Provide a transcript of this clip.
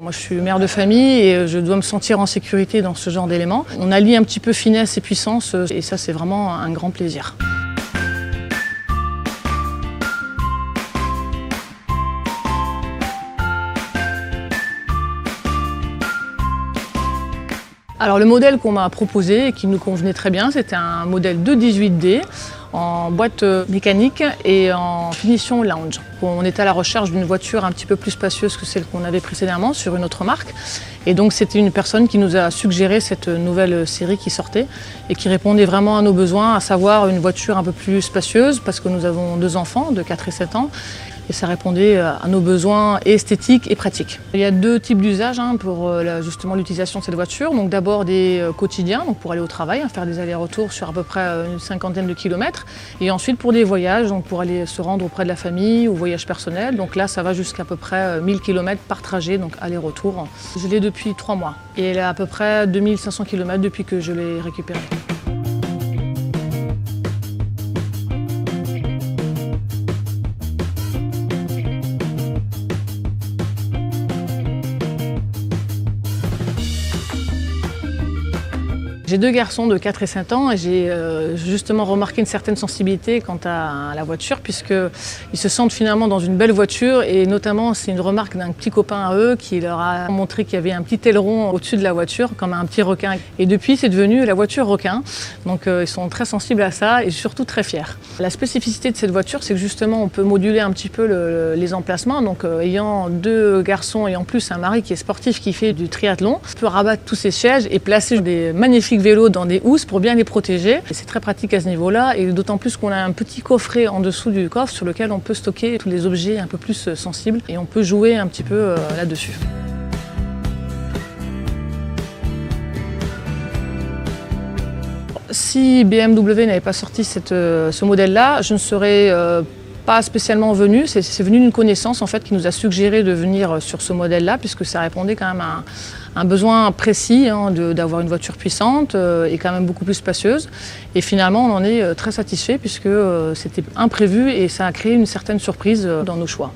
Moi, je suis mère de famille et je dois me sentir en sécurité dans ce genre d'éléments. On allie un petit peu finesse et puissance et ça, c'est vraiment un grand plaisir. Alors le modèle qu'on m'a proposé et qui nous convenait très bien, c'était un modèle de 18D en boîte mécanique et en finition lounge. On était à la recherche d'une voiture un petit peu plus spacieuse que celle qu'on avait précédemment sur une autre marque. Et donc c'était une personne qui nous a suggéré cette nouvelle série qui sortait et qui répondait vraiment à nos besoins, à savoir une voiture un peu plus spacieuse parce que nous avons 2 enfants de 4 et 7 ans. Et ça répondait à nos besoins esthétiques et pratiques. Il y a 2 types d'usages pour justement l'utilisation de cette voiture. Donc d'abord des quotidiens, donc pour aller au travail, faire des allers-retours sur à peu près une 50aine de kilomètres. Et ensuite pour des voyages, donc pour aller se rendre auprès de la famille ou voyage personnel. Donc là, ça va jusqu'à peu près 1000 km par trajet, donc aller-retour. Je l'ai depuis 3 mois et elle a à peu près 2500 km depuis que je l'ai récupérée. J'ai 2 garçons de 4 et 5 ans et j'ai justement remarqué une certaine sensibilité quant à la voiture puisqu'ils se sentent finalement dans une belle voiture et notamment c'est une remarque d'un petit copain à eux qui leur a montré qu'il y avait un petit aileron au-dessus de la voiture comme un petit requin. Et depuis c'est devenu la voiture requin, donc ils sont très sensibles à ça et surtout très fiers. La spécificité de cette voiture c'est que justement on peut moduler un petit peu les emplacements, donc ayant 2 garçons et en plus un mari qui est sportif qui fait du triathlon, on peut rabattre tous ces sièges et placer des magnifiques vélos dans des housses pour bien les protéger. C'est très pratique à ce niveau-là et d'autant plus qu'on a un petit coffret en dessous du coffre sur lequel on peut stocker tous les objets un peu plus sensibles et on peut jouer un petit peu là-dessus. Si BMW n'avait pas sorti ce modèle-là, je ne serais pas spécialement venu, c'est venu d'une connaissance en fait qui nous a suggéré de venir sur ce modèle-là puisque ça répondait quand même à un besoin précis d'avoir une voiture puissante et quand même beaucoup plus spacieuse. Et finalement on en est très satisfait puisque c'était imprévu et ça a créé une certaine surprise dans nos choix.